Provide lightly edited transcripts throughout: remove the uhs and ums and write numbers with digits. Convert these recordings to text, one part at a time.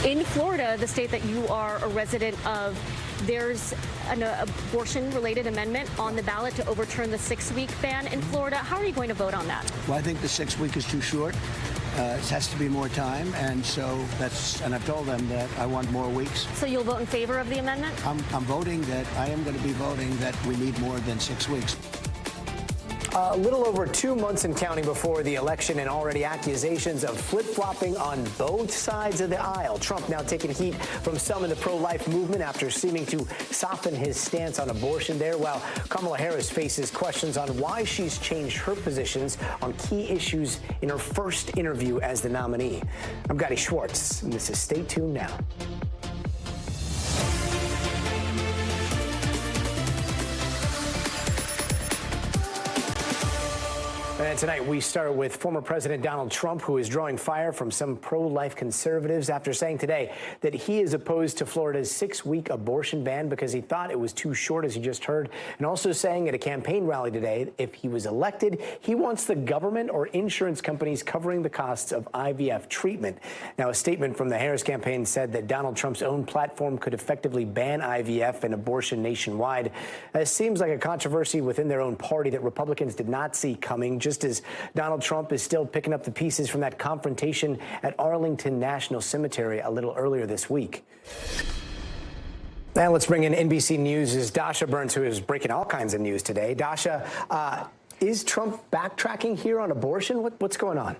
In Florida, the state that you are a resident of, there's an abortion-related amendment on the ballot to overturn the 6-week ban in Florida. How are you going to vote on that? Well, I think the 6-week is too short. It has to be more time, and so and I've told them that I want more weeks. So you'll vote in favor of the amendment? I am going to be voting that we need more than 6 weeks. A little over 2 months and counting before the election, and already accusations of flip-flopping on both sides of the aisle. Trump now taking heat from some in the pro-life movement after seeming to soften his stance on abortion there, while Kamala Harris faces questions on why she's changed her positions on key issues in her first interview as the nominee. I'm Gadi Schwartz, and this is Stay Tuned Now. And tonight we start with former President Donald Trump, who is drawing fire from some pro-life conservatives after saying today that he is opposed to Florida's 6-week abortion ban because he thought it was too short, as you just heard, and also saying at a campaign rally today, if he was elected, he wants the government or insurance companies covering the costs of IVF treatment. Now, a statement from the Harris campaign said that Donald Trump's own platform could effectively ban IVF and abortion nationwide. It seems like a controversy within their own party that Republicans did not see coming, just as Donald Trump is still picking up the pieces from that confrontation at Arlington National Cemetery a little earlier this week. Now let's bring in NBC News' Dasha Burns, who is breaking all kinds of news today. Dasha, is Trump backtracking here on abortion? What's going on?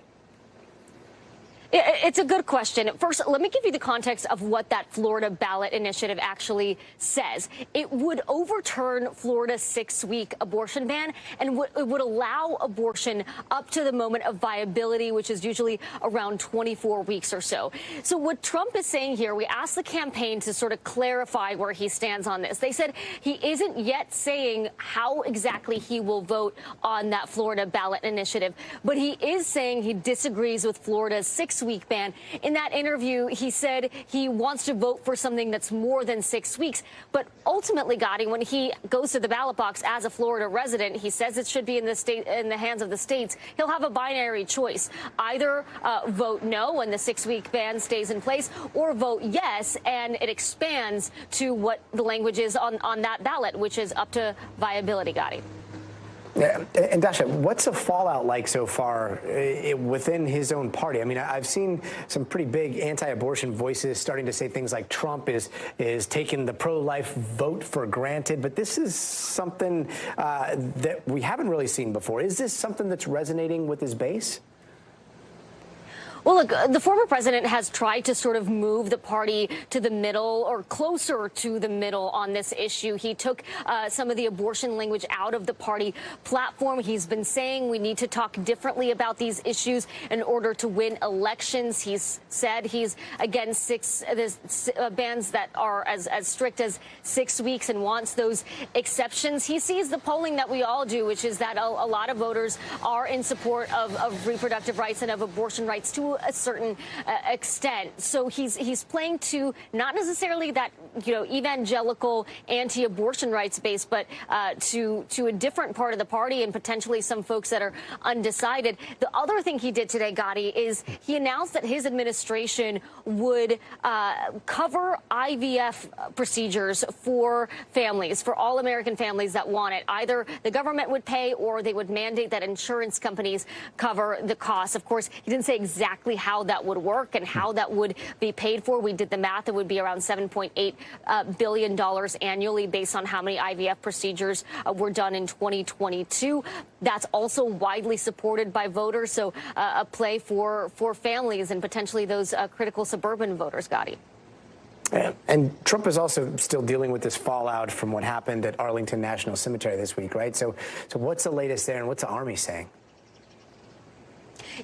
It's a good question. First, let me give you the context of what that Florida ballot initiative actually says. It would overturn Florida's 6-week abortion ban, and it would allow abortion up to the moment of viability, which is usually around 24 weeks or so. So what Trump is saying here, we asked the campaign to sort of clarify where he stands on this. They said he isn't yet saying how exactly he will vote on that Florida ballot initiative, but he is saying he disagrees with Florida's 6-week ban. In that interview, he said he wants to vote for something that's more than 6 weeks. But ultimately, Gadi, when he goes to the ballot box as a Florida resident, he says it should be in the hands of the states. He'll have a binary choice: either vote no and the 6-week ban stays in place, or vote yes and it expands to what the language is on that ballot, which is up to viability, Gadi. Yeah, and Dasha, what's the fallout like so far within his own party? I mean, I've seen some pretty big anti-abortion voices starting to say things like Trump is taking the pro-life vote for granted, but this is something that we haven't really seen before. Is this something that's resonating with his base? Well, look, the former president has tried to sort of move the party to the middle or closer to the middle on this issue. He took some of the abortion language out of the party platform. He's been saying we need to talk differently about these issues in order to win elections. He's said he's against bans that are as strict as 6 weeks and wants those exceptions. He sees the polling that we all do, which is that a lot of voters are in support of reproductive rights and of abortion rights to a certain extent. So he's playing to not necessarily that, evangelical anti-abortion rights base, but to a different part of the party and potentially some folks that are undecided. The other thing he did today, Gadi, is he announced that his administration would cover IVF procedures for families, for all American families that want it. Either the government would pay or they would mandate that insurance companies cover the costs. Of course, he didn't say exactly how that would work and how that would be paid for. We did the math. It would be around $7.8 billion annually based on how many IVF procedures were done in 2022. That's also widely supported by voters. So a play for families and potentially those critical suburban voters, Gadi. And Trump is also still dealing with this fallout from what happened at Arlington National Cemetery this week, right? So what's the latest there, and what's the Army saying?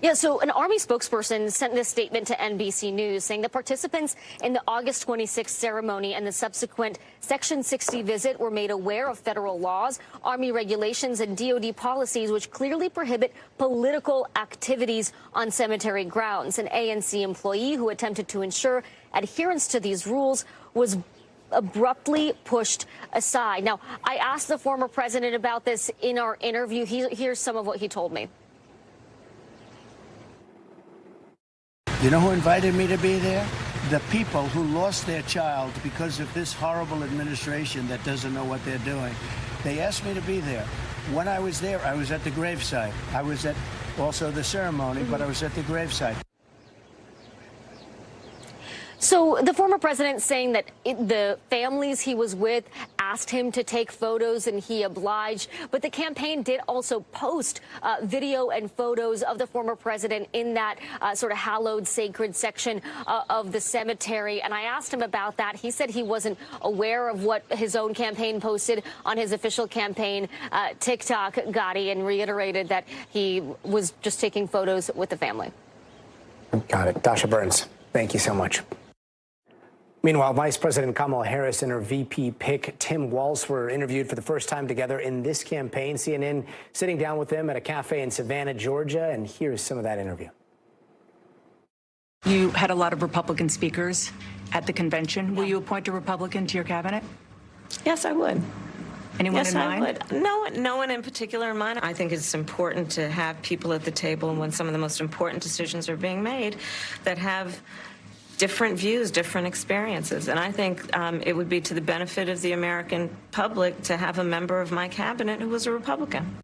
Yeah, so an Army spokesperson sent this statement to NBC News saying the participants in the August 26th ceremony and the subsequent Section 60 visit were made aware of federal laws, Army regulations, and DoD policies which clearly prohibit political activities on cemetery grounds. An ANC employee who attempted to ensure adherence to these rules was abruptly pushed aside. Now, I asked the former president about this in our interview. Here's some of what he told me. You know who invited me to be there? the people who lost their child because of this horrible administration that doesn't know what they're doing. They asked me to be there. When I was there, I was at the gravesite. I was at also the ceremony, but I was at the gravesite. So the former president saying that the families he was with asked him to take photos and he obliged. But the campaign did also post video and photos of the former president in that sort of hallowed sacred section of the cemetery. And I asked him about that. He said he wasn't aware of what his own campaign posted on his official campaign TikTok, Gadi, and reiterated that he was just taking photos with the family. Got it. Dasha Burns, thank you so much. Meanwhile, Vice President Kamala Harris and her VP pick, Tim Walz, were interviewed for the first time together in this campaign. CNN sitting down with them at a cafe in Savannah, Georgia, and here's some of that interview. You had a lot of Republican speakers at the convention. Will you appoint a Republican to your cabinet? Yes, I would. Anyone in mind? Yes, I would. No one in particular in mind. I think it's important to have people at the table when some of the most important decisions are being made that have different views, different experiences. And I think it would be to the benefit of the American public to have a member of my cabinet who was a Republican.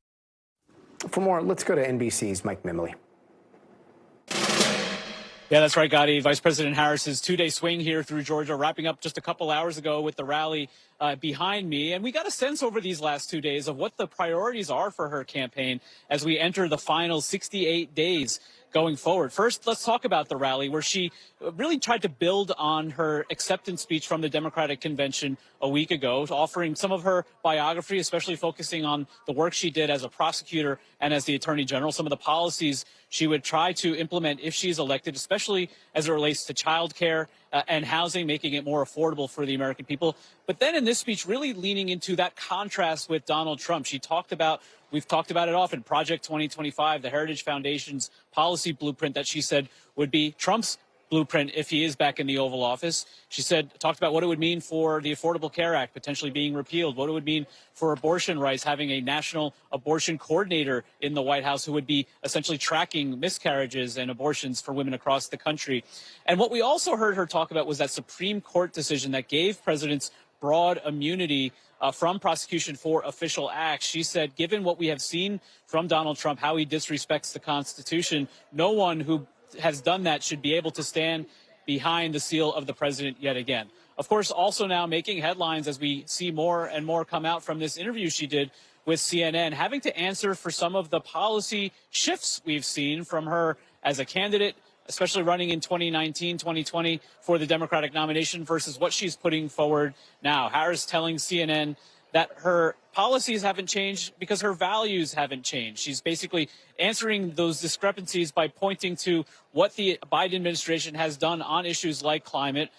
For more, let's go to NBC's Mike Mimley. Yeah, that's right, Gadi. Vice President Harris's two-day swing here through Georgia, wrapping up just a couple hours ago with the rally behind me. And we got a sense over these last 2 days of what the priorities are for her campaign as we enter the final 68 days going forward. First, let's talk about the rally where she really tried to build on her acceptance speech from the Democratic Convention a week ago, offering some of her biography, especially focusing on the work she did as a prosecutor and as the Attorney General, some of the policies she would try to implement if she's elected, especially as it relates to child care and housing, making it more affordable for the American people. But then in this speech, really leaning into that contrast with Donald Trump. She talked about, we've talked about it often, Project 2025, the Heritage Foundation's policy blueprint that she said would be Trump's blueprint if he is back in the Oval Office. She talked about what it would mean for the Affordable Care Act potentially being repealed, what it would mean for abortion rights, having a national abortion coordinator in the White House who would be essentially tracking miscarriages and abortions for women across the country. And what we also heard her talk about was that Supreme Court decision that gave presidents broad immunity from prosecution for official acts. She said, given what we have seen from Donald Trump, how he disrespects the Constitution, no one who has done that should be able to stand behind the seal of the president yet again. Of course, also now making headlines as we see more and more come out from this interview she did with CNN, having to answer for some of the policy shifts we've seen from her as a candidate, especially running in 2019, 2020 for the Democratic nomination versus what she's putting forward now. Harris telling CNN that her policies haven't changed because her values haven't changed. She's basically answering those discrepancies by pointing to what the Biden administration has done on issues like climate,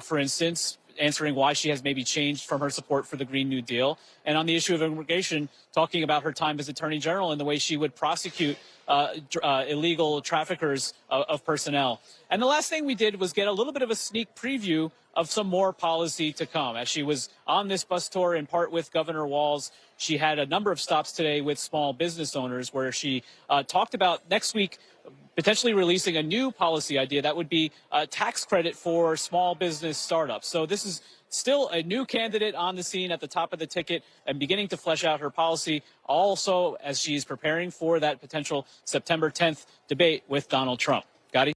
for instance, answering why she has maybe changed from her support for the Green New Deal. And on the issue of immigration, talking about her time as Attorney General and the way she would prosecute illegal traffickers of personnel. And the last thing we did was get a little bit of a sneak preview of some more policy to come. As she was on this bus tour in part with Governor Walz, she had a number of stops today with small business owners where she talked about next week potentially releasing a new policy idea that would be a tax credit for small business startups. So this is still a new candidate on the scene at the top of the ticket and beginning to flesh out her policy also as she's preparing for that potential September 10th debate with Donald Trump. Gadi?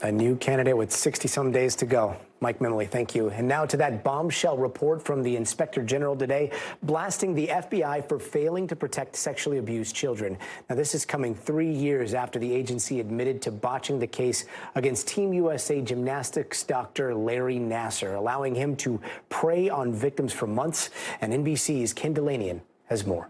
A new candidate with 60-some days to go. Mike Mimley, thank you. And now to that bombshell report from the Inspector General today, blasting the FBI for failing to protect sexually abused children. Now, this is coming 3 years after the agency admitted to botching the case against Team USA gymnastics doctor Larry Nassar, allowing him to prey on victims for months. And NBC's Ken Delanian has more.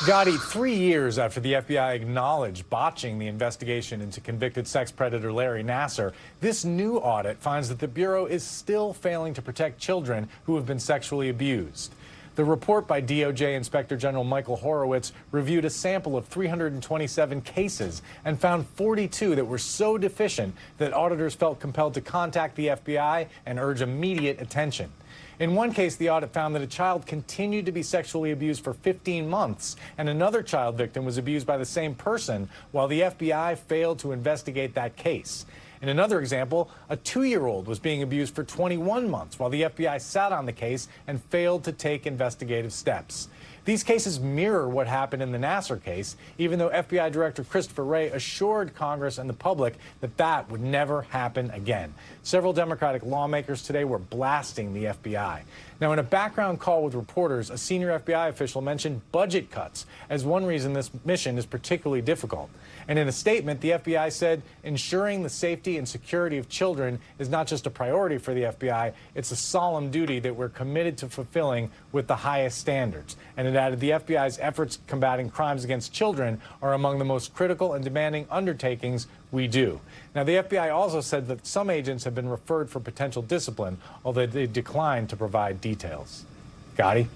Gadi, 3 years after the FBI acknowledged botching the investigation into convicted sex predator Larry Nassar, this new audit finds that the Bureau is still failing to protect children who have been sexually abused. The report by DOJ Inspector General Michael Horowitz reviewed a sample of 327 cases and found 42 that were so deficient that auditors felt compelled to contact the FBI and urge immediate attention. In one case, the audit found that a child continued to be sexually abused for 15 months, and another child victim was abused by the same person while the FBI failed to investigate that case. In another example, a 2-year-old was being abused for 21 months while the FBI sat on the case and failed to take investigative steps. These cases mirror what happened in the Nassar case, even though FBI Director Christopher Wray assured Congress and the public that that would never happen again. Several Democratic lawmakers today were blasting the FBI. Now, in a background call with reporters, a senior FBI official mentioned budget cuts as one reason this mission is particularly difficult. And in a statement, the FBI said ensuring the safety and security of children is not just a priority for the FBI, it's a solemn duty that we're committed to fulfilling with the highest standards. And it added the FBI's efforts combating crimes against children are among the most critical and demanding undertakings we do. Now, the FBI also said that some agents have been referred for potential discipline, although they declined to provide details. Gadi?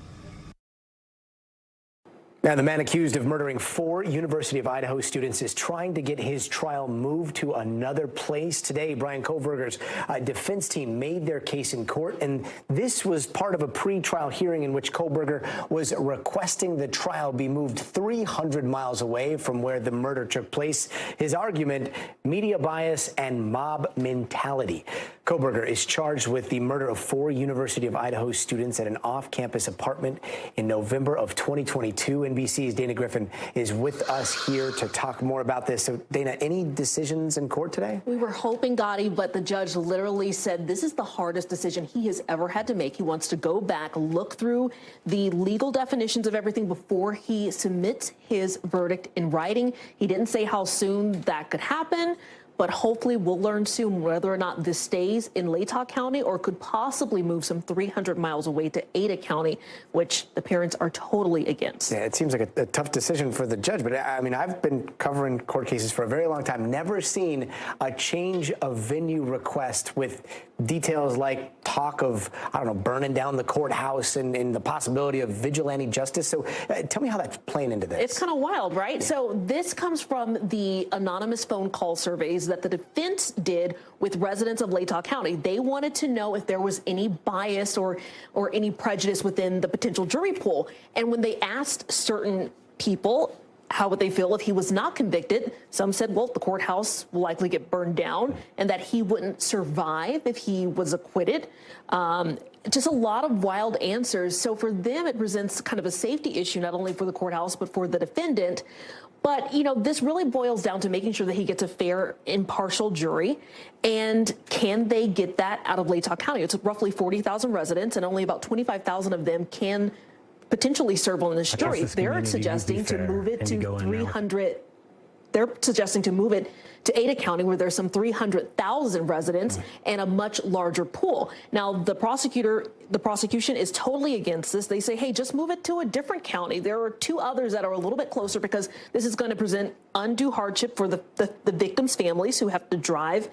Now, the man accused of murdering 4 University of Idaho students is trying to get his trial moved to another place. Today, Brian Koberger's defense team made their case in court, and this was part of a pre-trial hearing in which Koberger was requesting the trial be moved 300 miles away from where the murder took place. His argument, media bias and mob mentality. Koberger is charged with the murder of 4 University of Idaho students at an off-campus apartment in November of 2022. NBC's Dana Griffin is with us here to talk more about this. So, Dana, any decisions in court today? We were hoping, Gadi, but the judge literally said this is the hardest decision he has ever had to make. He wants to go back, look through the legal definitions of everything before he submits his verdict in writing. He didn't say how soon that could happen, but hopefully we'll learn soon whether or not this stays in Latah County or could possibly move some 300 miles away to Ada County, which the parents are totally against. Yeah, it seems like a tough decision for the judge, but I mean, I've been covering court cases for a very long time, never seen a change of venue request with details like talk of, I don't know, burning down the courthouse and the possibility of vigilante justice. So tell me how that's playing into this. It's kind of wild, right? Yeah. So this comes from the anonymous phone call surveys that the defense did with residents of Latah County. They wanted to know if there was any bias or any prejudice within the potential jury pool. And when they asked certain people how would they feel if he was not convicted, some said, well, the courthouse will likely get burned down and that he wouldn't survive if he was acquitted. Just a lot of wild answers. So for them, it presents kind of a safety issue, not only for the courthouse, but for the defendant. But, you know, this really boils down to making sure that he gets a fair, impartial jury. And can they get that out of Latah County? It's roughly 40,000 residents, and only about 25,000 of them can potentially serve on this jury. They're suggesting to move it to 300. They're suggesting to move it to Ada County, where there's some 300,000 residents and a much larger pool. Now, the prosecution is totally against this. They say, hey, just move it to a different county. There are 2 others that are a little bit closer because this is going to present undue hardship for the victims' families who have to drive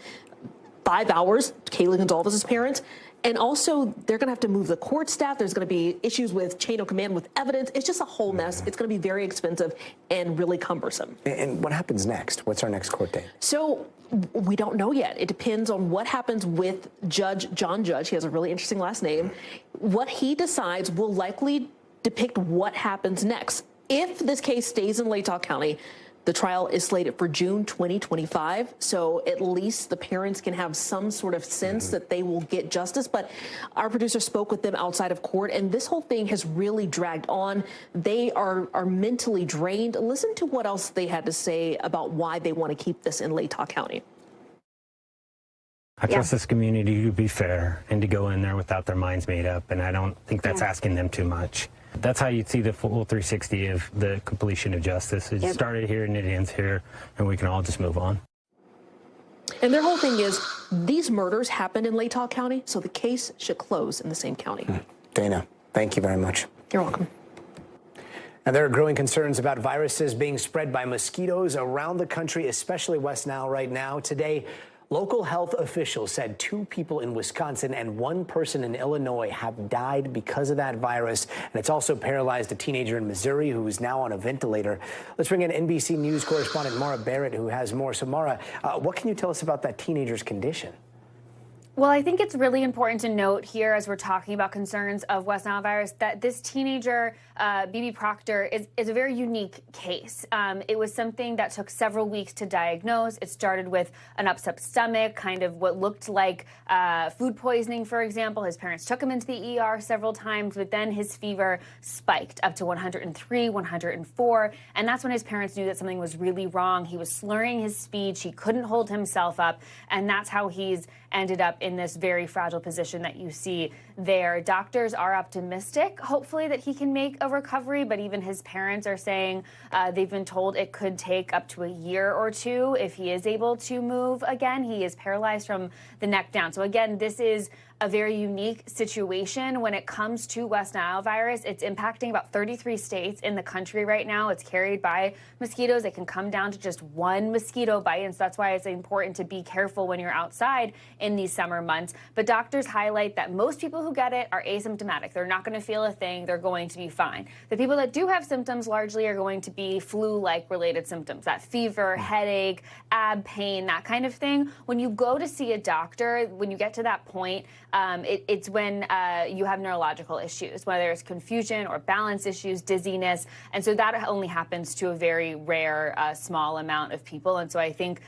5 hours, Kaylee Gonzalez's parents. And also, they're going to have to move the court staff. There's going to be issues with chain of command with evidence. It's just a whole mess. It's going to be very expensive and really cumbersome. And what happens next? What's our next court date? So we don't know yet. It depends on what happens with Judge John Judge. He has a really interesting last name. What he decides will likely depict what happens next. If this case stays in Latah County, the trial is slated for June 2025, so at least the parents can have some sort of sense that they will get justice. But our producer spoke with them outside of court, and this whole thing has really dragged on. They are mentally drained. Listen to what else they had to say about why they want to keep this in Latah County. I trust this community to be fair and to go in there without their minds made up, and I don't think that's asking them too much. That's how you'd see the full 360 of the completion of justice. It started here and it ends here, and we can all just move on. And their whole thing is these murders happened in Latah County, so the case should close in the same county. Dana, thank you very much. You're welcome. Now, there are growing concerns about viruses being spread by mosquitoes around the country, especially West Nile right now. Today, local health officials said 2 people in Wisconsin and 1 person in Illinois have died because of that virus. And it's also paralyzed a teenager in Missouri who is now on a ventilator. Let's bring in NBC News correspondent Mara Barrett, who has more. So, Mara, what can you tell us about that teenager's condition? Well, I think it's really important to note here, as we're talking about concerns of West Nile virus, that this teenager, BB Proctor, is a very unique case. It was something that took several weeks to diagnose. It started with an upset stomach, kind of what looked like food poisoning, for example. His parents took him into the ER several times, but then his fever spiked up to 103, 104, and that's when his parents knew that something was really wrong. He was slurring his speech. He couldn't hold himself up, and that's how he's ended up in this very fragile position that you see there. Doctors are optimistic, hopefully, that he can make a recovery, but even his parents are saying they've been told it could take up to a year or two if he is able to move again. He is paralyzed from the neck down. So again, this is a very unique situation when it comes to West Nile virus. It's impacting about 33 states in the country right now. It's carried by mosquitoes. It can come down to just one mosquito bite, and so that's why it's important to be careful when you're outside in these summer months. But doctors highlight that most people who get it are asymptomatic. They're not going to feel a thing. They're going to be fine. The people that do have symptoms largely are going to be flu-like related symptoms, that fever, headache, ab pain, that kind of thing. When you go to see a doctor, when you get to that point, it's when you have neurological issues, whether it's confusion or balance issues, dizziness. And so that only happens to a very rare, small amount of people. And so I think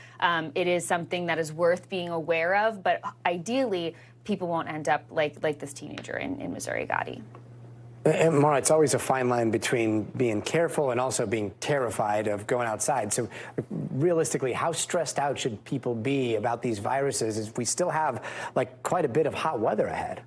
it is something that is worth being aware of. But ideally, people won't end up like this teenager in Missouri, Gadi. And Mara, it's always a fine line between being careful and also being terrified of going outside. So realistically, how stressed out should people be about these viruses if we still have quite a bit of hot weather ahead?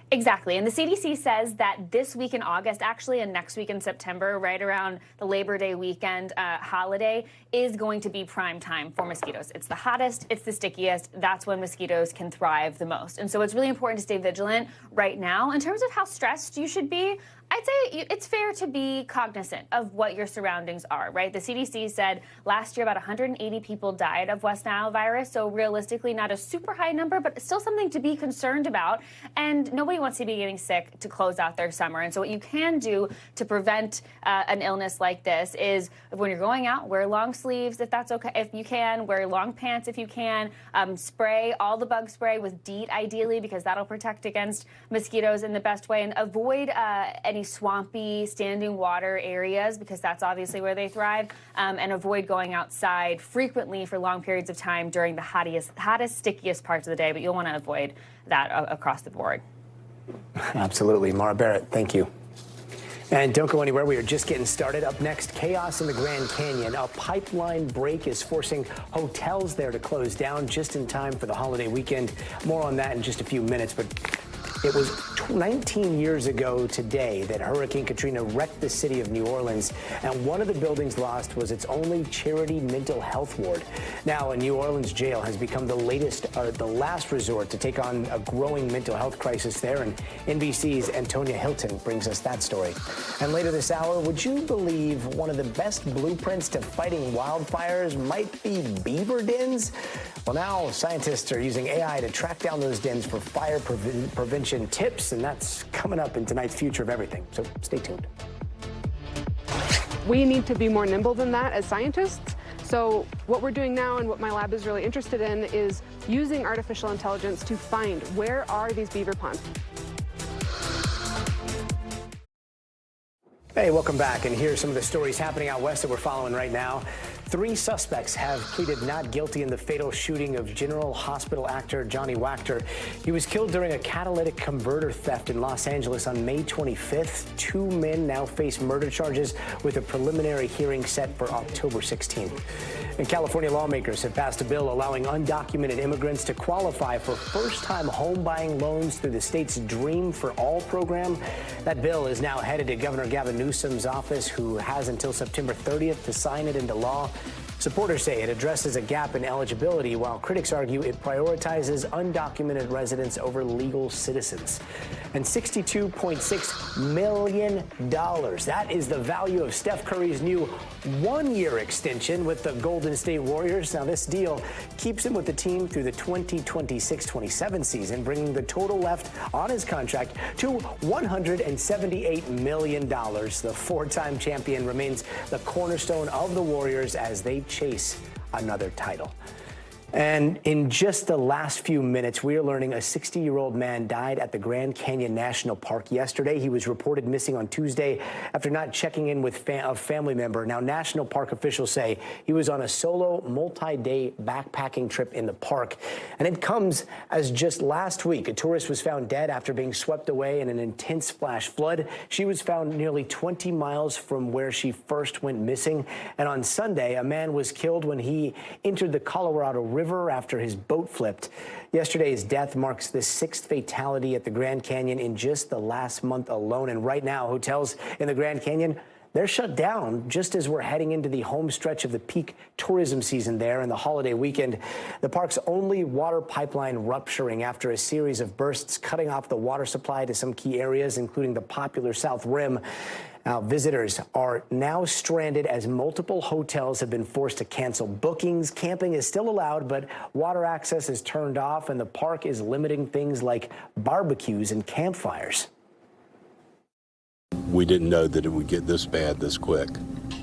Exactly. And the CDC says that this week in August, actually, and next week in September, right around the Labor Day weekend holiday, is going to be prime time for mosquitoes. It's the hottest, it's the stickiest. That's when mosquitoes can thrive the most. And so it's really important to stay vigilant right now. In terms of how stressed you should be, I'd say it's fair to be cognizant of what your surroundings are, right? The CDC said last year about 180 people died of West Nile virus, so realistically not a super high number, but still something to be concerned about. And nobody wants to be getting sick to close out their summer. And so what you can do to prevent an illness like this is when you're going out, wear long sleeves if that's okay, if you can, wear long pants if you can, spray all the bug spray with DEET ideally, because that'll protect against mosquitoes in the best way, and avoid any swampy standing water areas, because that's obviously where they thrive, and avoid going outside frequently for long periods of time during the hottest, stickiest parts of the day. But you'll want to avoid that across the board. Absolutely. Mara Barrett, thank you. And don't go anywhere. We are just getting started. Up next, chaos in the Grand Canyon. A pipeline break is forcing hotels there to close down just in time for the holiday weekend. More on that in just a few minutes. But it was 19 years ago today that Hurricane Katrina wrecked the city of New Orleans, and one of the buildings lost was its only charity mental health ward. Now, a New Orleans jail has become the last resort to take on a growing mental health crisis there, and NBC's Antonia Hilton brings us that story. And later this hour, would you believe one of the best blueprints to fighting wildfires might be beaver dens? Well, now scientists are using AI to track down those dens for fire prevention tips, and that's coming up in tonight's Future of Everything, so stay tuned. We need to be more nimble than that as scientists. So what we're doing now, and what my lab is really interested in, is using artificial intelligence to find where are these beaver ponds. Hey, welcome back, and here's some of the stories happening out west that we're following right now. 3 suspects have pleaded not guilty in the fatal shooting of General Hospital actor Johnny Wachter. He was killed during a catalytic converter theft in Los Angeles on May 25th. 2 men now face murder charges with a preliminary hearing set for October 16th. And California lawmakers have passed a bill allowing undocumented immigrants to qualify for first-time home buying loans through the state's Dream for All program. That bill is now headed to Governor Gavin Newsom's office, who has until September 30th to sign it into law. Supporters say it addresses a gap in eligibility, while critics argue it prioritizes undocumented residents over legal citizens. And $62.6 million. That is the value of Steph Curry's new one-year extension with the Golden State Warriors. Now, this deal keeps him with the team through the 2026-27 season, bringing the total left on his contract to $178 million. The 4-time champion remains the cornerstone of the Warriors as they chase another title. And in just the last few minutes, we are learning a 60-year-old man died at the Grand Canyon National Park yesterday. He was reported missing on Tuesday after not checking in with a family member. Now, National Park officials say he was on a solo multi-day backpacking trip in the park. And it comes as just last week, a tourist was found dead after being swept away in an intense flash flood. She was found nearly 20 miles from where she first went missing. And on Sunday, a man was killed when he entered the Colorado River after his boat flipped. Yesterday's death marks the 6th fatality at the Grand Canyon in just the last month alone. And right now, hotels in the Grand Canyon, they're shut down just as we're heading into the home stretch of the peak tourism season there and the holiday weekend. The park's only water pipeline rupturing after a series of bursts, cutting off the water supply to some key areas, including the popular South Rim. Now, visitors are now stranded as multiple hotels have been forced to cancel bookings. Camping is still allowed, but water access is turned off, and the park is limiting things like barbecues and campfires. We didn't know that it would get this bad this quick.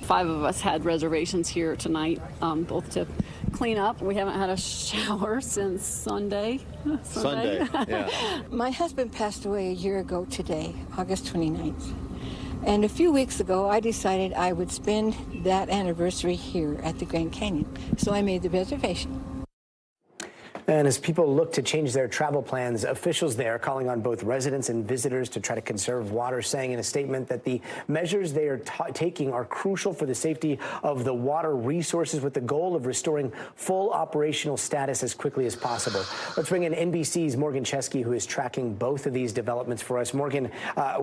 5 of us had reservations here tonight, both to clean up. We haven't had a shower since Sunday. Yeah. My husband passed away a year ago today, August 29th. And a few weeks ago, I decided I would spend that anniversary here at the Grand Canyon. So I made the reservation. And as people look to change their travel plans, officials there calling on both residents and visitors to try to conserve water, saying in a statement that the measures they are taking are crucial for the safety of the water resources with the goal of restoring full operational status as quickly as possible. Let's bring in NBC's Morgan Chesky, who is tracking both of these developments for us. Morgan,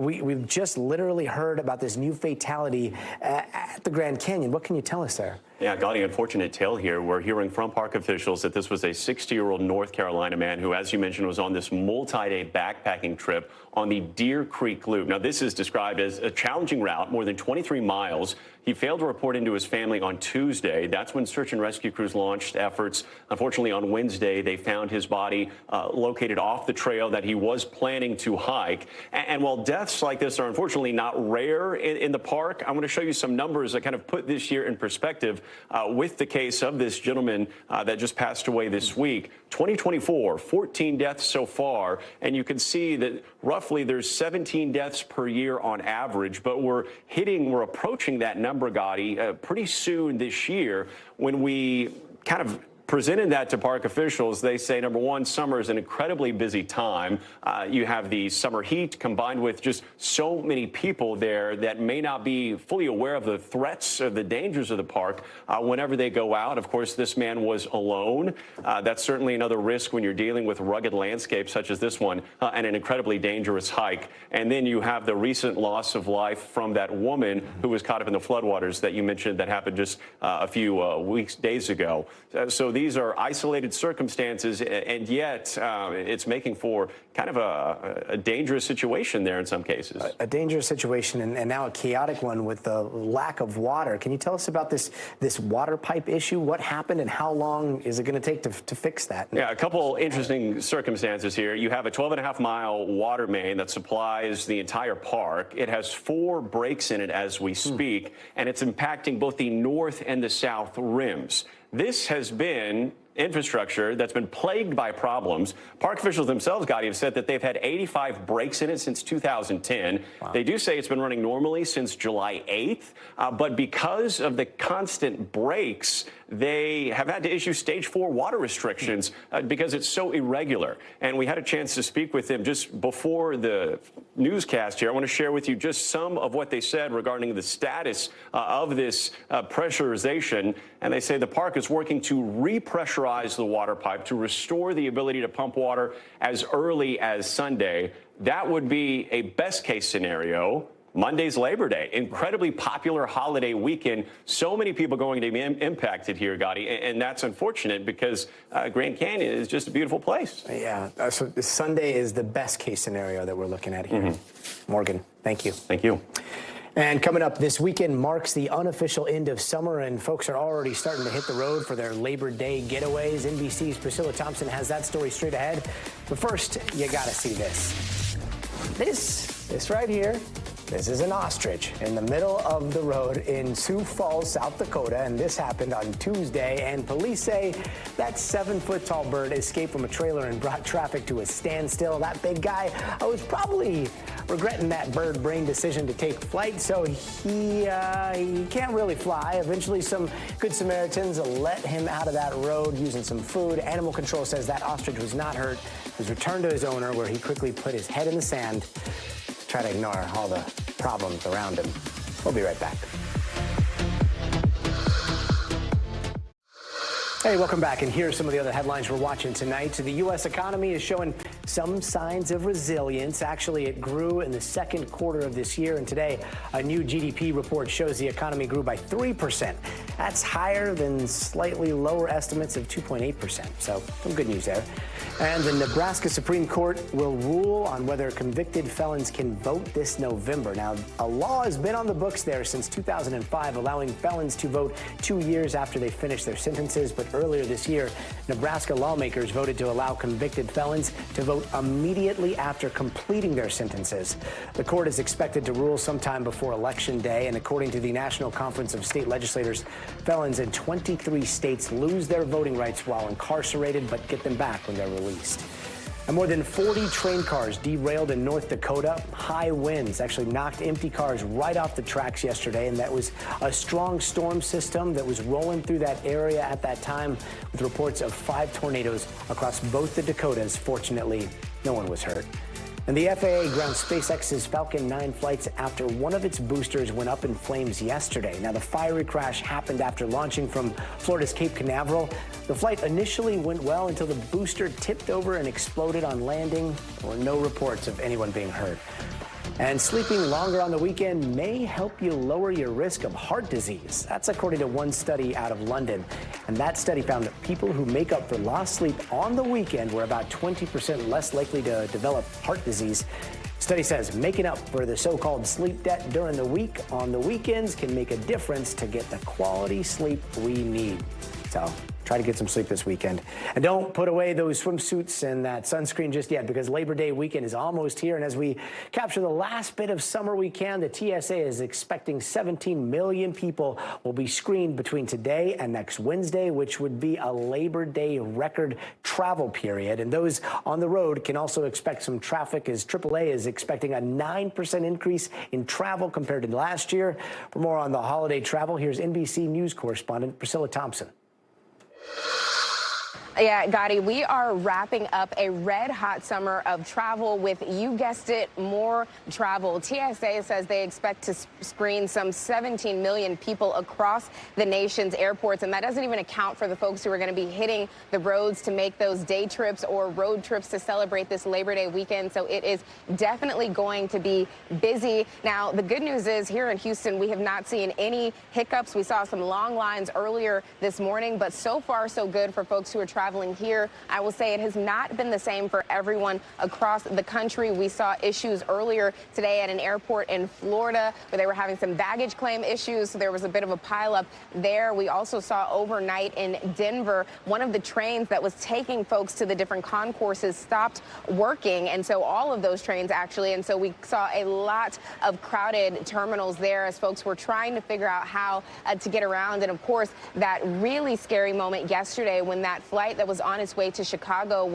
we've just literally heard about this new fatality at the Grand Canyon. What can you tell us there? Yeah, Gadi, unfortunate tale here. We're hearing from park officials that this was a 60-year-old North Carolina man who, as you mentioned, was on this multi-day backpacking trip on the Deer Creek Loop. Now, this is described as a challenging route, more than 23 miles. He failed to report into his family on Tuesday. That's when search and rescue crews launched efforts. Unfortunately, on Wednesday, they found his body located off the trail that he was planning to hike. And while deaths like this are unfortunately not rare in the park, I'm going to show you some numbers that kind of put this year in perspective with the case of this gentleman that just passed away this week. 2024, 14 deaths so far, and you can see that roughly there's 17 deaths per year on average, but we're approaching that number, Gadi, pretty soon this year. When we kind of presented that to park officials, they say, number one, summer is an incredibly busy time. You have the summer heat combined with just so many people there that may not be fully aware of the threats or the dangers of the park whenever they go out. Of course, this man was alone. That's certainly another risk when you're dealing with rugged landscapes such as this one and an incredibly dangerous hike. And then you have the recent loss of life from that woman who was caught up in the floodwaters that you mentioned that happened just a few days ago. So these are isolated circumstances, and yet it's making for kind of a dangerous situation there in some cases. A dangerous situation, and now a chaotic one with the lack of water. Can you tell us about this water pipe issue? What happened and how long is it going to take to fix that? Yeah, a couple interesting circumstances here. You have a 12.5-mile water main that supplies the entire park. It has 4 breaks in it as we speak, and it's impacting both the north and the south rims. This has been infrastructure that's been plagued by problems. Park officials themselves, Gadi, have said that they've had 85 breaks in it since 2010. Wow. They do say it's been running normally since July 8th, but because of the constant breaks, they have had to issue stage 4 water restrictions because it's so irregular. And we had a chance to speak with them just before the newscast here. I want to share with you just some of what they said regarding the status of this pressurization. And they say the park is working to repressurize the water pipe to restore the ability to pump water as early as Sunday. That would be a best case scenario. Monday's Labor Day, incredibly popular holiday weekend. So many people going to be impacted here, Gadi, and that's unfortunate because Grand Canyon is just a beautiful place. Yeah, so Sunday is the best case scenario that we're looking at here. Morgan, thank you. Thank you. And coming up, this weekend marks the unofficial end of summer, and folks are already starting to hit the road for their Labor Day getaways. NBC's Priscilla Thompson has that story straight ahead. But first, you got to see this. This right here This is an ostrich in the middle of the road in Sioux Falls, South Dakota, and this happened on Tuesday, and police say that 7-foot-tall bird escaped from a trailer and brought traffic to a standstill. That big guy was probably regretting that bird-brain decision to take flight, so he can't really fly. Eventually, some Good Samaritans let him out of that road using some food. Animal control says that ostrich was not hurt. He was returned to his owner, where he quickly put his head in the sand, try to ignore all the problems around him. We'll be right back. Hey, welcome back, and here are some of the other headlines we're watching tonight. So the U.S. economy is showing some signs of resilience. Actually, it grew in the second quarter of this year, and today a new GDP report shows the economy grew by 3%. That's higher than slightly lower estimates of 2.8%, so some good news there. And the Nebraska Supreme Court will rule on whether convicted felons can vote this November. Now, a law has been on the books there since 2005, allowing felons to vote 2 years after they finish their sentences, but earlier this year, Nebraska lawmakers voted to allow convicted felons to vote immediately after completing their sentences. The court is expected to rule sometime before Election Day, and according to the National Conference of State Legislators, felons in 23 states lose their voting rights while incarcerated, but get them back when they're released. And more than 40 train cars derailed in North Dakota. High winds actually knocked empty cars right off the tracks yesterday, and that was a strong storm system that was rolling through that area at that time, with reports of 5 tornadoes across both the Dakotas. Fortunately, no one was hurt. And the FAA ground SpaceX's Falcon 9 flights after one of its boosters went up in flames yesterday. Now, the fiery crash happened after launching from Florida's Cape Canaveral. The flight initially went well until the booster tipped over and exploded on landing. There were no reports of anyone being hurt. And sleeping longer on the weekend may help you lower your risk of heart disease. That's according to one study out of London. And that study found that people who make up for lost sleep on the weekend were about 20% less likely to develop heart disease. Study says making up for the so-called sleep debt during the week on the weekends can make a difference to get the quality sleep we need. So try to get some sleep this weekend. And don't put away those swimsuits and that sunscreen just yet, because Labor Day weekend is almost here. And as we capture the last bit of summer we can, the TSA is expecting 17 million people will be screened between today and next Wednesday, which would be a Labor Day record travel period. And those on the road can also expect some traffic, as AAA is expecting a 9% increase in travel compared to last year. For more on the holiday travel, here's NBC News correspondent Priscilla Thompson. Yeah, Gadi, we are wrapping up a red-hot summer of travel with, you guessed it, more travel. TSA says they expect to screen some 17 million people across the nation's airports, and that doesn't even account for the folks who are going to be hitting the roads to make those day trips or road trips to celebrate this Labor Day weekend. So it is definitely going to be busy. Now, the good news is here in Houston, we have not seen any hiccups. We saw some long lines earlier this morning, but so far so good for folks who are traveling here. I will say it has not been the same for everyone across the country. We saw issues earlier today at an airport in Florida where they were having some baggage claim issues, so there was a bit of a pileup there. We also saw overnight in Denver, one of the trains that was taking folks to the different concourses stopped working, and so all of those trains actually, and so we saw a lot of crowded terminals there as folks were trying to figure out how to get around. And of course, that really scary moment yesterday when that flight that was on its way to Chicago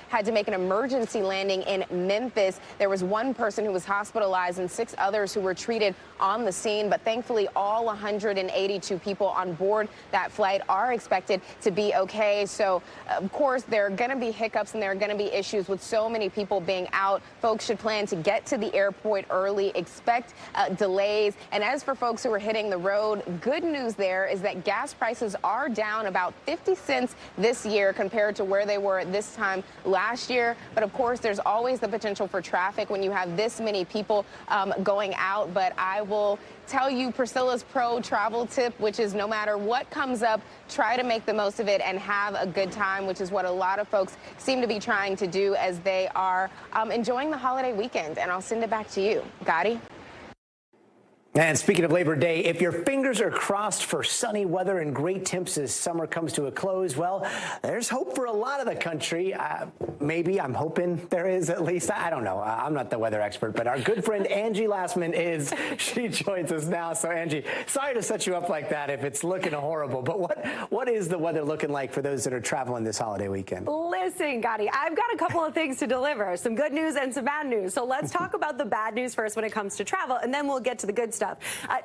had to make an emergency landing in Memphis. There was one person who was hospitalized and 6 others who were treated on the scene, but thankfully all 182 people on board that flight are expected to be okay. So of course there are going to be hiccups and there are going to be issues with so many people being out. Folks should plan to get to the airport early, expect delays. And as for folks who are hitting the road, good news there is that gas prices are down about 50 cents this year compared to where they were at this time last year. But of course, there's always the potential for traffic when you have this many people going out. But I will tell you Priscilla's pro travel tip, which is no matter what comes up, try to make the most of it and have a good time, which is what a lot of folks seem to be trying to do as they are enjoying the holiday weekend. And I'll send it back to you, Gadi. And speaking of Labor Day, if your fingers are crossed for sunny weather and great temps as summer comes to a close, well, there's hope for a lot of the country. Maybe, I'm hoping there is at least. I don't know. I'm not the weather expert, but our good friend Angie Lastman is. She joins us now. So, Angie, sorry to set you up like that if it's looking horrible, but what is the weather looking like for those that are traveling this holiday weekend? Listen, Gadi, I've got a couple of things to deliver, some good news and some bad news. So let's talk about the bad news first when it comes to travel, and then we'll get to the good stuff.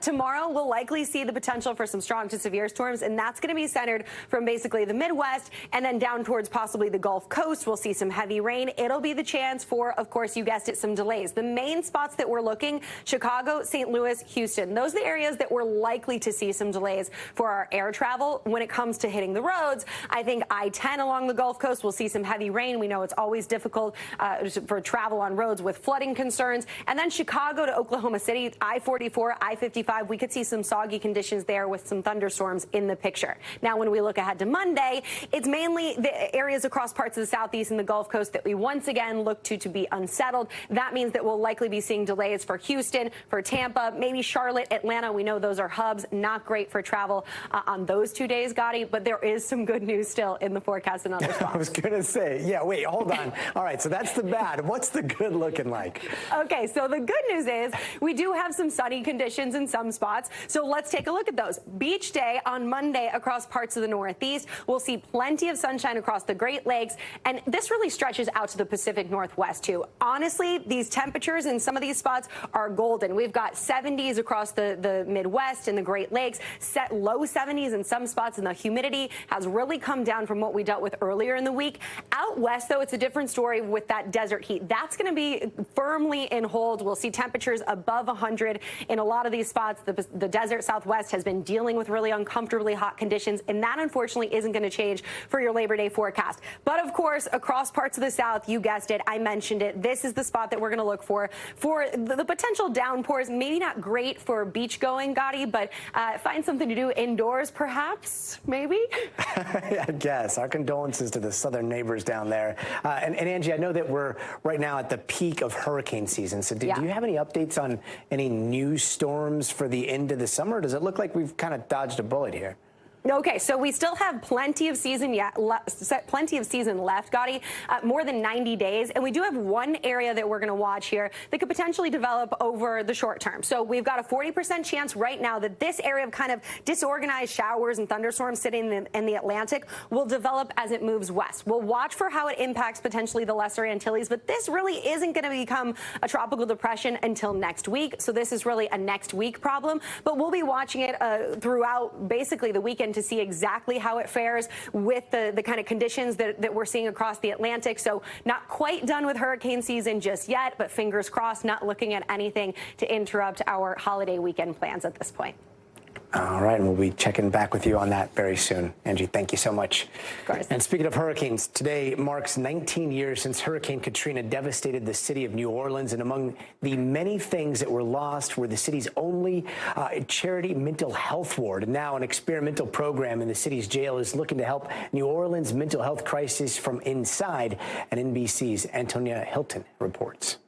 Tomorrow, we'll likely see the potential for some strong to severe storms, and that's going to be centered from basically the Midwest and then down towards possibly the Gulf Coast. We'll see some heavy rain. It'll be the chance for, of course, you guessed it, some delays. The main spots that we're looking, Chicago, St. Louis, Houston. Those are the areas that we're likely to see some delays for our air travel. When it comes to hitting the roads, I think I-10 along the Gulf Coast will see some heavy rain. We know it's always difficult for travel on roads with flooding concerns. And then Chicago to Oklahoma City, I-44, I-55, we could see some soggy conditions there with some thunderstorms in the picture. Now, when we look ahead to Monday, it's mainly the areas across parts of the Southeast and the Gulf Coast that we once again look to be unsettled. That means that we'll likely be seeing delays for Houston, for Tampa, maybe Charlotte, Atlanta. We know those are hubs. Not great for travel on those 2 days, Gadi, but there is some good news still in the forecast in other spots. I was going to say, yeah, wait, hold on. All right, so that's the bad. What's the good looking like? Okay, so the good news is we do have some sunny conditions in some spots. So let's take a look at those. Beach day on Monday across parts of the Northeast. We'll see plenty of sunshine across the Great Lakes, and this really stretches out to the Pacific Northwest, too. Honestly, these temperatures in some of these spots are golden. We've got 70s across the Midwest and the Great Lakes, set low 70s in some spots, and the humidity has really come down from what we dealt with earlier in the week. Out west, though, it's a different story with that desert heat. That's going to be firmly in hold. We'll see temperatures above 100 in a lot of these spots. The desert Southwest has been dealing with really uncomfortably hot conditions, and that unfortunately isn't going to change for your Labor Day forecast. But of course, across parts of the South, you guessed it, I mentioned it, this is the spot that we're going to look for the potential downpours. Maybe not great for beach going, Gadi, but find something to do indoors, perhaps, maybe? I guess. Our condolences to the southern neighbors down there. And Angie, I know that we're right now at the peak of hurricane season, so do you have any updates on any new storms for the end of the summer? Or does it look like we've kind of dodged a bullet here? Okay, so we still have plenty of season left, Gadi, more than 90 days. And we do have one area that we're going to watch here that could potentially develop over the short term. So we've got a 40% chance right now that this area of kind of disorganized showers and thunderstorms sitting in the Atlantic will develop as it moves west. We'll watch for how it impacts potentially the Lesser Antilles, but this really isn't going to become a tropical depression until next week. So this is really a next week problem, but we'll be watching it throughout basically the weekend to see exactly how it fares with the kind of conditions that we're seeing across the Atlantic. So not quite done with hurricane season just yet, but fingers crossed, not looking at anything to interrupt our holiday weekend plans at this point. All right, and we'll be checking back with you on that very soon. Angie, thank you so much. Of course. And speaking of hurricanes, today marks 19 years since Hurricane Katrina devastated the city of New Orleans. And among the many things that were lost were the city's only charity mental health ward. And now an experimental program in the city's jail is looking to help New Orleans' mental health crisis from inside. And NBC's Antonia Hilton reports.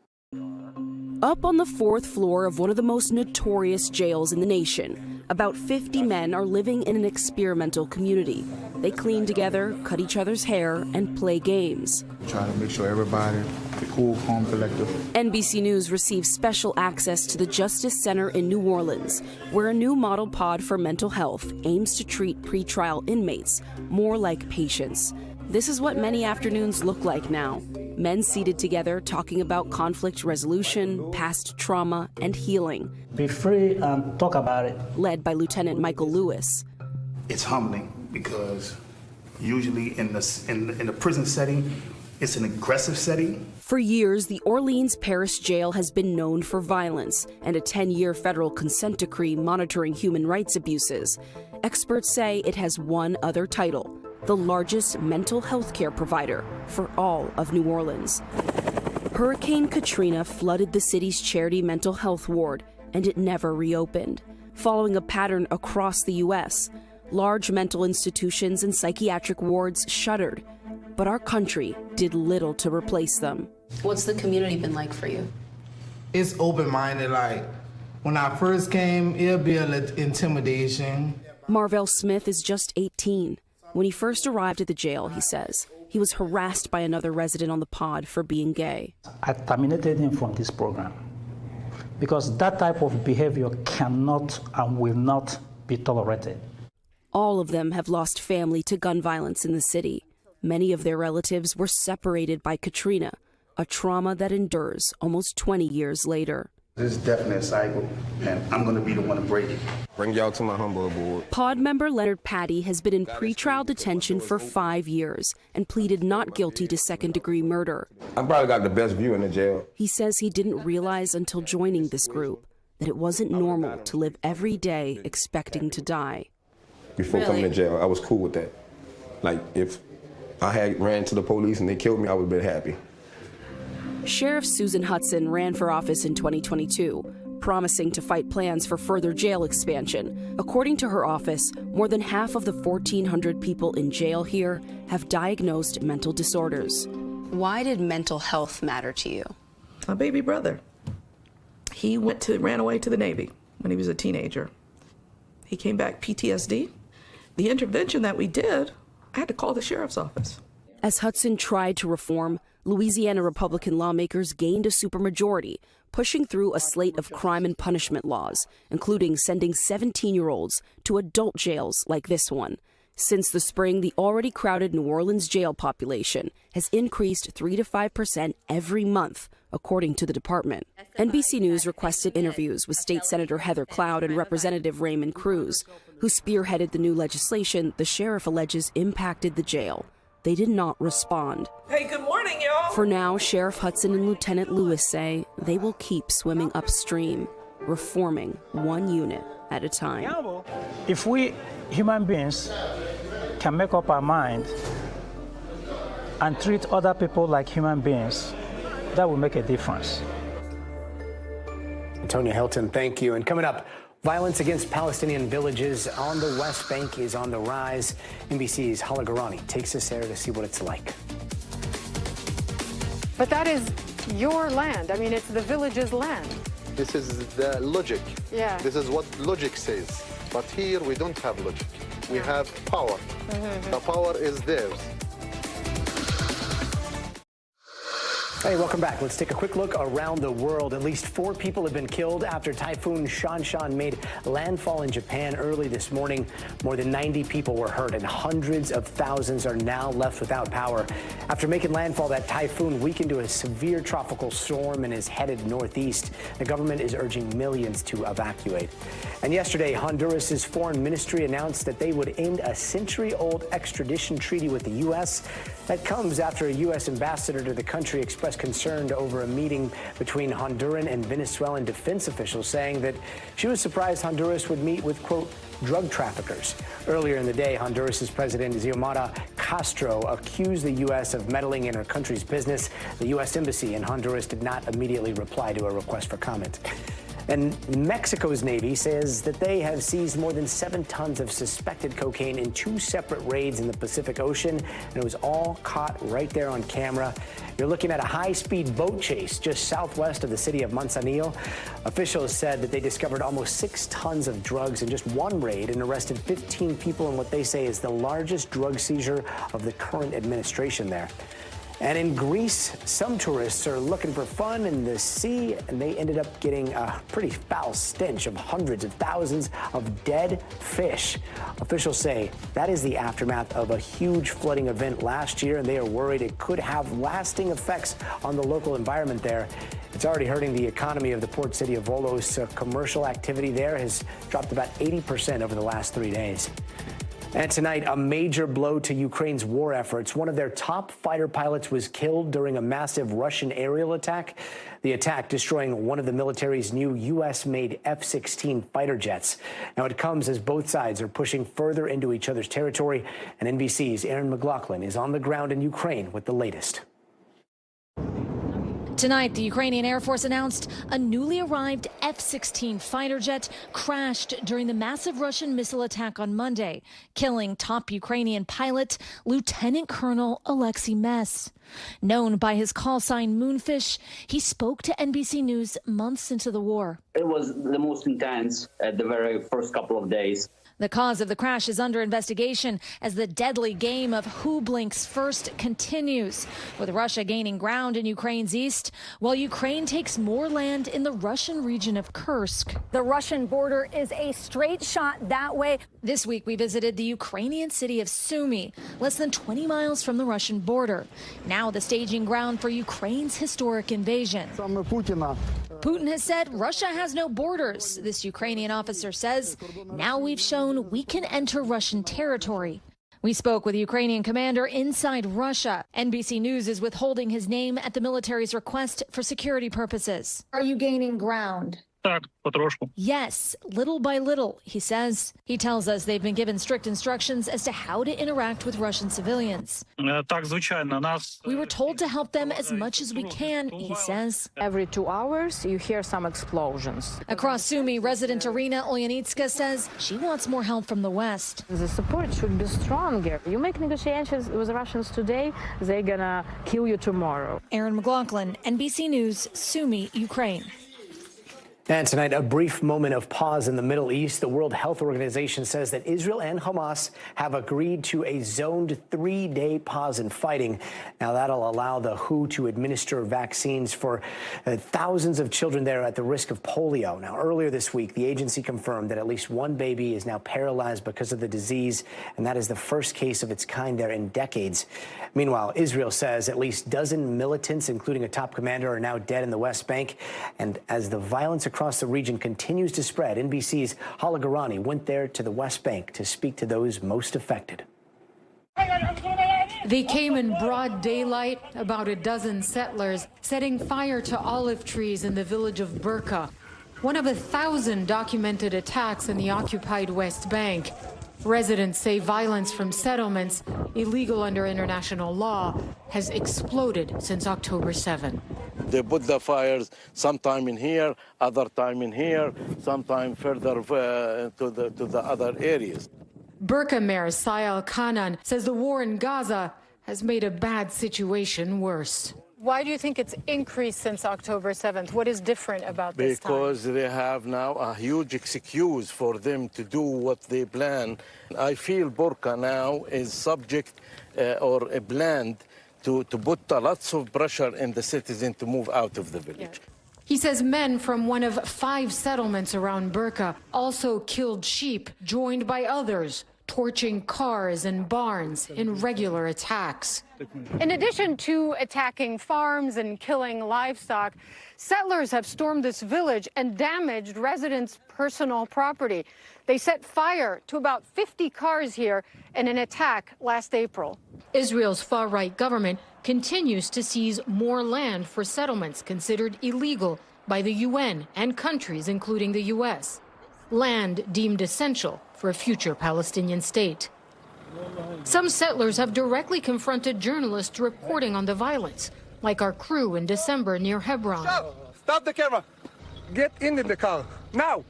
Up on the 4th floor of one of the most notorious jails in the nation, about 50 men are living in an experimental community. They clean together, cut each other's hair, and play games. Try to make sure everybody is cool, calm, collective. NBC News receives special access to the Justice Center in New Orleans, where a new model pod for mental health aims to treat pretrial inmates more like patients. This is what many afternoons look like now. Men seated together talking about conflict resolution, past trauma, and healing. Be free and talk about it. Led by Lieutenant Michael Lewis. It's humbling because usually in the prison setting, it's an aggressive setting. For years, the Orleans Parish Jail has been known for violence and a 10-year federal consent decree monitoring human rights abuses. Experts say it has one other title: the largest mental health care provider for all of New Orleans. Hurricane Katrina flooded the city's charity mental health ward, and it never reopened. Following a pattern across the U.S., large mental institutions and psychiatric wards shuttered, but our country did little to replace them. What's the community been like for you? It's open-minded, like, When I first came, it'll be a little intimidation. Marvell Smith is just 18. When he first arrived at the jail, he says, he was harassed by another resident on the pod for being gay. I terminated him from this program because that type of behavior cannot and will not be tolerated. All of them have lost family to gun violence in the city. Many of their relatives were separated by Katrina, a trauma that endures almost 20 years later. This is definitely a cycle, and I'm going to be the one to break it. Bring y'all to my humble board. Pod member Leonard Patty has been in pretrial detention for 5 years and pleaded not guilty to second-degree murder. I probably got the best view in the jail. He says he didn't realize until joining this group that it wasn't normal to live every day expecting to die. Before coming to jail, I was cool with that. Like, if I had ran to the police and they killed me, I would have been happy. Sheriff Susan Hudson ran for office in 2022, promising to fight plans for further jail expansion. According to her office, more than half of the 1,400 people in jail here have diagnosed mental disorders. Why did mental health matter to you? My baby brother. He ran away to the Navy when he was a teenager. He came back PTSD. The intervention that we did, I had to call the sheriff's office. As Hudson tried to reform, Louisiana Republican lawmakers gained a supermajority, pushing through a slate of crime and punishment laws, including sending 17-year-olds to adult jails like this one. Since the spring, the already crowded New Orleans jail population has increased 3 to 5% every month, according to the department. NBC News requested interviews with State Senator Heather Cloud and Representative Raymond Cruz, who spearheaded the new legislation the sheriff alleges impacted the jail. They did not respond. Hey, good morning, y'all. For now, Sheriff Hudson and Lieutenant Lewis say they will keep swimming upstream, reforming one unit at a time. If we human beings can make up our mind and treat other people like human beings, that will make a difference. Antonia Hilton, thank you. And coming up, violence against Palestinian villages on the West Bank is on the rise. NBC's Hala Garani takes us there to see what it's like. But that is your land. I mean, it's the village's land. This is the logic. Yeah. This is what logic says. But here we don't have logic. We have power. The power is theirs. Hey, welcome back. Let's take a quick look around the world. At least 4 people have been killed after Typhoon Shanshan made landfall in Japan early this morning. More than 90 people were hurt and hundreds of thousands are now left without power. After making landfall, that typhoon weakened to a severe tropical storm and is headed northeast. The government is urging millions to evacuate. And yesterday, Honduras's foreign ministry announced that they would end a century-old extradition treaty with the U.S. That comes after a U.S. ambassador to the country expressed concern over a meeting between Honduran and Venezuelan defense officials, saying that she was surprised Honduras would meet with, quote, drug traffickers. Earlier in the day, Honduras's President Xiomara Castro accused the U.S. of meddling in her country's business. The U.S. Embassy in Honduras did not immediately reply to a request for comment. And Mexico's Navy says that they have seized more than 7 tons of suspected cocaine in 2 separate raids in the Pacific Ocean, and it was all caught right there on camera. You're looking at a high-speed boat chase just southwest of the city of Manzanillo. Officials said that they discovered almost 6 tons of drugs in just one raid and arrested 15 people in what they say is the largest drug seizure of the current administration there. And in Greece, some tourists are looking for fun in the sea, and they ended up getting a pretty foul stench of hundreds of thousands of dead fish. Officials say that is the aftermath of a huge flooding event last year, and they are worried it could have lasting effects on the local environment there. It's already hurting the economy of the port city of Volos. Commercial activity there has dropped about 80% over the last 3 days. And tonight, a major blow to Ukraine's war efforts. One of their top fighter pilots was killed during a massive Russian aerial attack. The attack destroying one of the military's new U.S.-made F-16 fighter jets. Now, it comes as both sides are pushing further into each other's territory. And NBC's Aaron McLaughlin is on the ground in Ukraine with the latest. Tonight, the Ukrainian Air Force announced a newly arrived F-16 fighter jet crashed during the massive Russian missile attack on Monday, killing top Ukrainian pilot Lieutenant Colonel Alexei Mess. Known by his call sign Moonfish, he spoke to NBC News months into the war. It was the most intense at the very first couple of days. The cause of the crash is under investigation as the deadly game of who blinks first continues, with Russia gaining ground in Ukraine's east, while Ukraine takes more land in the Russian region of Kursk. The Russian border is a straight shot that way. This week, we visited the Ukrainian city of Sumy, less than 20 miles from the Russian border, now the staging ground for Ukraine's historic invasion. Putin has said Russia has no borders, this Ukrainian officer says. Now we've shown we can enter Russian territory. We spoke with a Ukrainian commander inside Russia. NBC News is withholding his name at the military's request for security purposes. Are you gaining ground? Yes, little by little, he says. He tells us they've been given strict instructions as to how to interact with Russian civilians. We were told to help them as much as we can, he says. Every 2 hours, you hear some explosions. Across Sumy, resident Irina Olyanitska says she wants more help from the West. The support should be stronger. You make negotiations with the Russians today, they're gonna kill you tomorrow. Aaron McLaughlin, NBC News, Sumy, Ukraine. And tonight, a brief moment of pause in the Middle East. The World Health Organization says that Israel and Hamas have agreed to a zoned 3-day pause in fighting. Now, that'll allow the WHO to administer vaccines for thousands of children there at the risk of polio. Now, earlier this week, the agency confirmed that at least one baby is now paralyzed because of the disease, and that is the first case of its kind there in decades. Meanwhile, Israel says at least a dozen militants, including a top commander, are now dead in the West Bank. And as the violence across the region continues to spread, NBC's Hala Garani went there to the West Bank to speak to those most affected. They came in broad daylight, about a dozen settlers setting fire to olive trees in the village of Burqa, one of 1,000 documented attacks in the occupied West Bank. Residents say violence from settlements, illegal under international law, has exploded since October 7. They put the fires sometime in here, other time in here, sometime further to the other areas. Burqa Mayor Sayal Kanan says the war in Gaza has made a bad situation worse. Why do you think it's increased since October 7th? What is different about this time? Because they have now a huge excuse for them to do what they plan. I feel Burqa now is subject or planned to put lots of pressure in the citizen to move out of the village. He says men from one of 5 settlements around Burqa also killed sheep, joined by others, torching cars and barns in regular attacks. In addition to attacking farms and killing livestock, settlers have stormed this village and damaged residents' personal property. They set fire to about 50 cars here in an attack last April. Israel's far-right government continues to seize more land for settlements considered illegal by the UN and countries, including the U.S. Land deemed essential for a future Palestinian state. Some settlers have directly confronted journalists reporting on the violence, like our crew in December near Hebron. Stop the camera. Get in the car, now.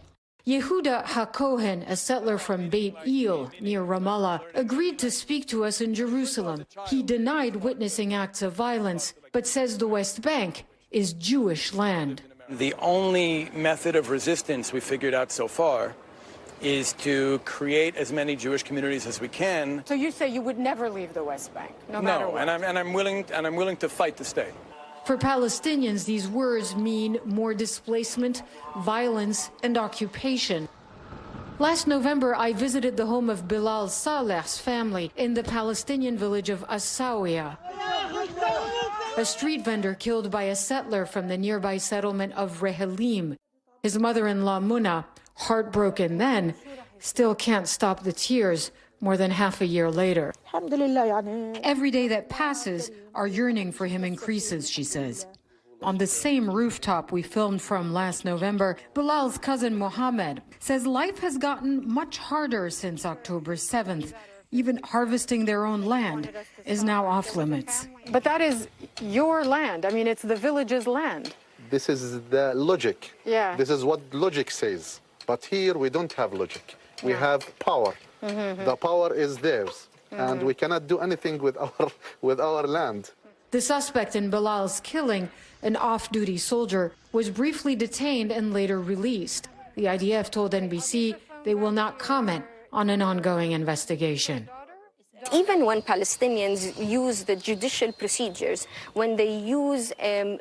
Yehuda HaKohen, a settler from Beit El near Ramallah, agreed to speak to us in Jerusalem. He denied witnessing acts of violence, but says the West Bank is Jewish land. The only method of resistance we figured out so far is to create as many Jewish communities as we can. So you say you would never leave the West Bank, no matter what? No, and I'm willing to fight to stay. For Palestinians, these words mean more displacement, violence, and occupation. Last November, I visited the home of Bilal Saleh's family in the Palestinian village of Asawiya. A street vendor killed by a settler from the nearby settlement of Rehalim. His mother-in-law, Muna, heartbroken then, still can't stop the tears more than half a year later. Every day that passes, our yearning for him increases, she says. On the same rooftop we filmed from last November, Bilal's cousin Mohammed says life has gotten much harder since October 7th. Even harvesting their own land is now off limits. But that is your land. I mean, it's the village's land. This is the logic. Yeah. This is what logic says. But here we don't have logic. We have power. The power is theirs. And we cannot do anything with our land. The suspect in Bilal's killing, an off-duty soldier, was briefly detained and later released. The IDF told NBC they will not comment on an ongoing investigation. Even when Palestinians use the judicial procedures, when they use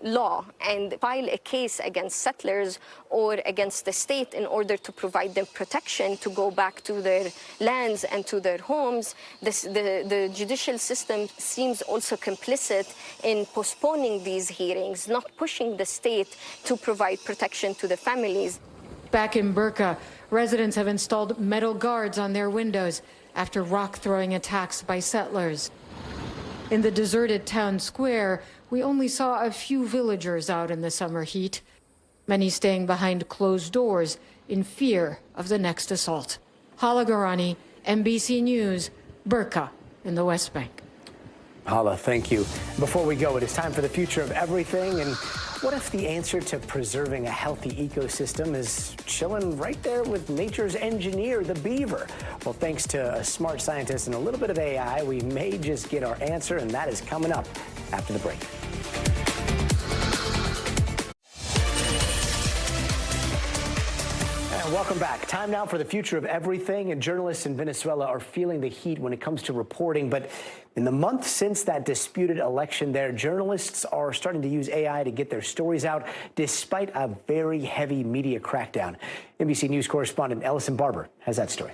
law and file a case against settlers or against the state in order to provide them protection to go back to their lands and to their homes, the judicial system seems also complicit in postponing these hearings, not pushing the state to provide protection to the families. Back in Burqa, residents have installed metal guards on their windows after rock-throwing attacks by settlers. In the deserted town square, we only saw a few villagers out in the summer heat, many staying behind closed doors in fear of the next assault. Hala Garani, NBC News, Burqa in the West Bank. Hala, thank you. Before we go, it is time for the future of everything. And what if the answer to preserving a healthy ecosystem is chilling right there with nature's engineer, the beaver? Well, thanks to a smart scientist and a little bit of AI, we may just get our answer, and that is coming up after the break. Welcome back. Time now for the future of everything, and journalists in Venezuela are feeling the heat when it comes to reporting. But in the month since that disputed election there, journalists are starting to use AI to get their stories out, despite a very heavy media crackdown. NBC News correspondent Ellison Barber has that story.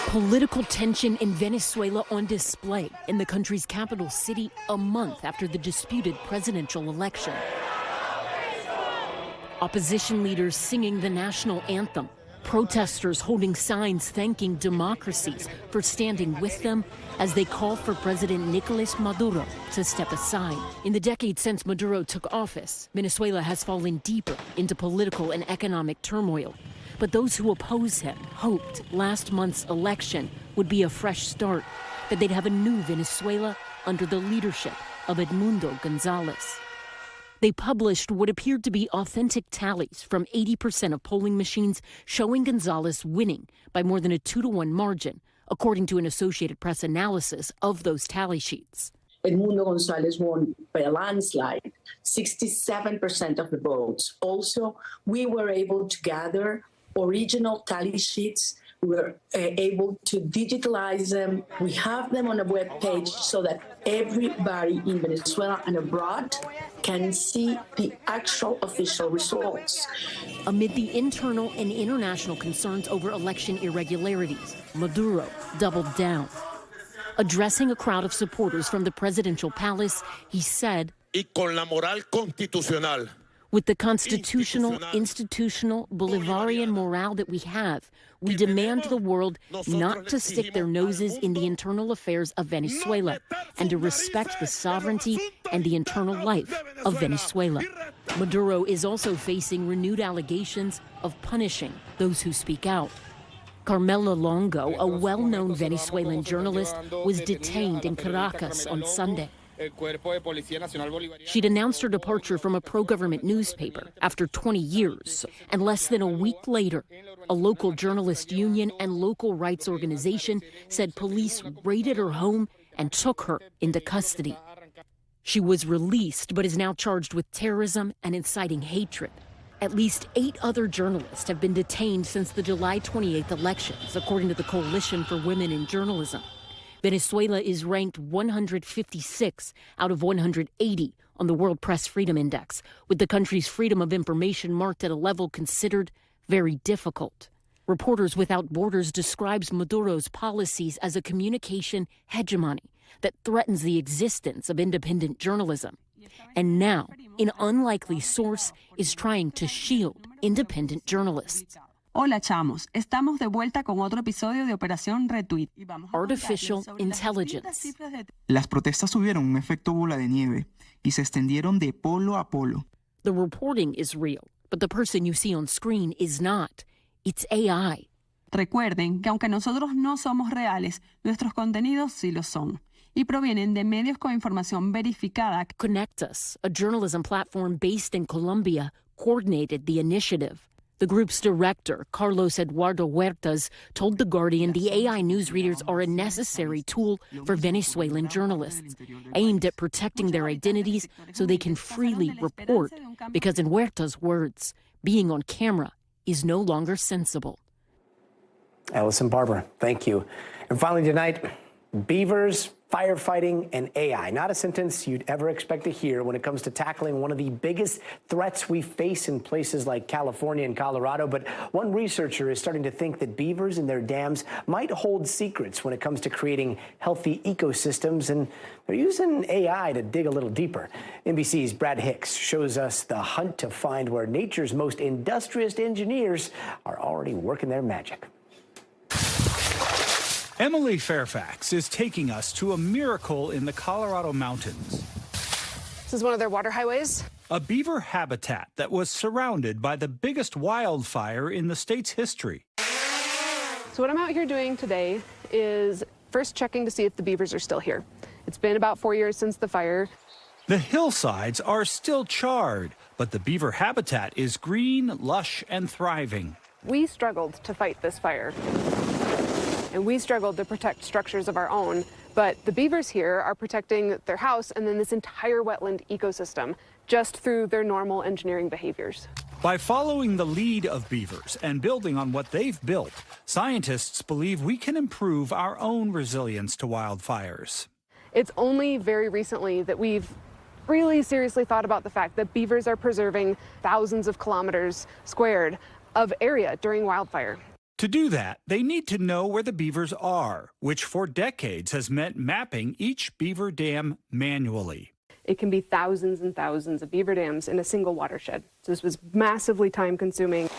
Political tension in Venezuela on display in the country's capital city a month after the disputed presidential election. Opposition leaders singing the national anthem, protesters holding signs thanking democracies for standing with them as they call for President Nicolas Maduro to step aside. In the decade since Maduro took office, Venezuela has fallen deeper into political and economic turmoil. But those who oppose him hoped last month's election would be a fresh start, that they'd have a new Venezuela under the leadership of Edmundo Gonzalez. They published what appeared to be authentic tallies from 80% of polling machines showing Gonzalez winning by more than a 2-to-1 margin, according to an Associated Press analysis of those tally sheets. Edmundo Gonzalez won by a landslide, 67% of the votes. Also, we were able to gather original tally sheets. We were able to digitalize them. We have them on a web page so that everybody in Venezuela and abroad can see the actual official results. Amid the internal and international concerns over election irregularities, Maduro doubled down. Addressing a crowd of supporters from the presidential palace, he said, "Y con la moral constitucional." With the constitutional, institutional, Bolivarian morale that we have, we demand the world not to stick their noses in the internal affairs of Venezuela and to respect the sovereignty and the internal life of Venezuela. Maduro is also facing renewed allegations of punishing those who speak out. Carmela Longo, a well-known Venezuelan journalist, was detained in Caracas on Sunday. She'd announced her departure from a pro-government newspaper after 20 years, and less than a week later, a local journalist union and local rights organization said police raided her home and took her into custody. She was released, but is now charged with terrorism and inciting hatred. At least 8 other journalists have been detained since the July 28th elections, according to the Coalition for Women in Journalism. Venezuela is ranked 156 out of 180 on the World Press Freedom Index, with the country's freedom of information marked at a level considered very difficult. Reporters Without Borders describes Maduro's policies as a communication hegemony that threatens the existence of independent journalism. And now, an unlikely source is trying to shield independent journalists. Hola, chamos. Estamos de vuelta con otro episodio de Operación Retweet. Artificial intelligence. Las protestas tuvieron un efecto bola de nieve y se extendieron de polo a polo. The reporting is real, but the person you see on screen is not. It's AI. Recuerden que aunque nosotros no somos reales, nuestros contenidos sí lo son. Y provienen de medios con información verificada. Connect Us, a journalism platform based in Colombia, coordinated the initiative. The group's director, Carlos Eduardo Huertas, told The Guardian the AI newsreaders are a necessary tool for Venezuelan journalists, aimed at protecting their identities so they can freely report, because in Huertas' words, being on camera is no longer sensible. Allison Barber, thank you. And finally tonight, beavers, firefighting, and AI. Not a sentence you'd ever expect to hear when it comes to tackling one of the biggest threats we face in places like California and Colorado. But one researcher is starting to think that beavers and their dams might hold secrets when it comes to creating healthy ecosystems, and they're using AI to dig a little deeper. NBC's Brad Hicks shows us the hunt to find where nature's most industrious engineers are already working their magic. Emily Fairfax is taking us to a miracle in the Colorado mountains. This is one of their water highways. A beaver habitat that was surrounded by the biggest wildfire in the state's history. So what I'm out here doing today is first checking to see if the beavers are still here. It's been about 4 years since the fire. The hillsides are still charred, but the beaver habitat is green, lush, and thriving. We struggled to fight this fire, and we struggled to protect structures of our own, but the beavers here are protecting their house and then this entire wetland ecosystem just through their normal engineering behaviors. By following the lead of beavers and building on what they've built, scientists believe we can improve our own resilience to wildfires. It's only very recently that we've really seriously thought about the fact that beavers are preserving thousands of kilometers squared of area during wildfire. To do that, they need to know where the beavers are, which for decades has meant mapping each beaver dam manually. It can be thousands and thousands of beaver dams in a single watershed. So this was massively time-consuming.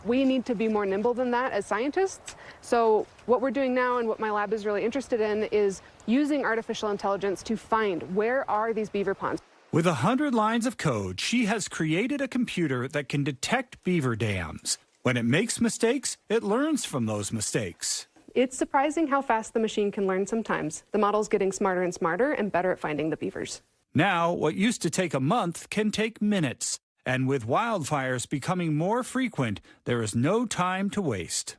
We need to be more nimble than that as scientists. So what we're doing now and what my lab is really interested in is using artificial intelligence to find where are these beaver ponds. With 100 lines of code, she has created a computer that can detect beaver dams. When it makes mistakes, it learns from those mistakes. It's surprising how fast the machine can learn sometimes. The model's getting smarter and smarter and better at finding the beavers. Now, what used to take a month can take minutes. And with wildfires becoming more frequent, there is no time to waste.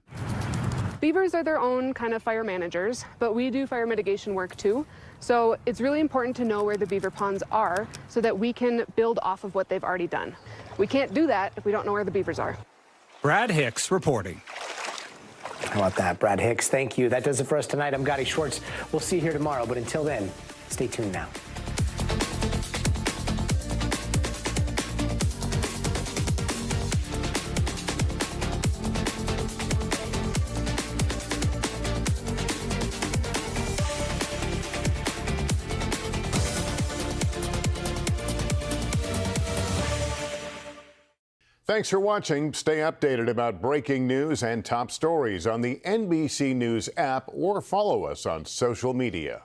Beavers are their own kind of fire managers, but we do fire mitigation work too. So it's really important to know where the beaver ponds are so that we can build off of what they've already done. We can't do that if we don't know where the beavers are. Brad Hicks reporting. How about that, Brad Hicks? Thank you. That does it for us tonight. I'm Gadi Schwartz. We'll see you here tomorrow, but until then, stay tuned now. Thanks for watching. Stay updated about breaking news and top stories on the NBC News app or follow us on social media.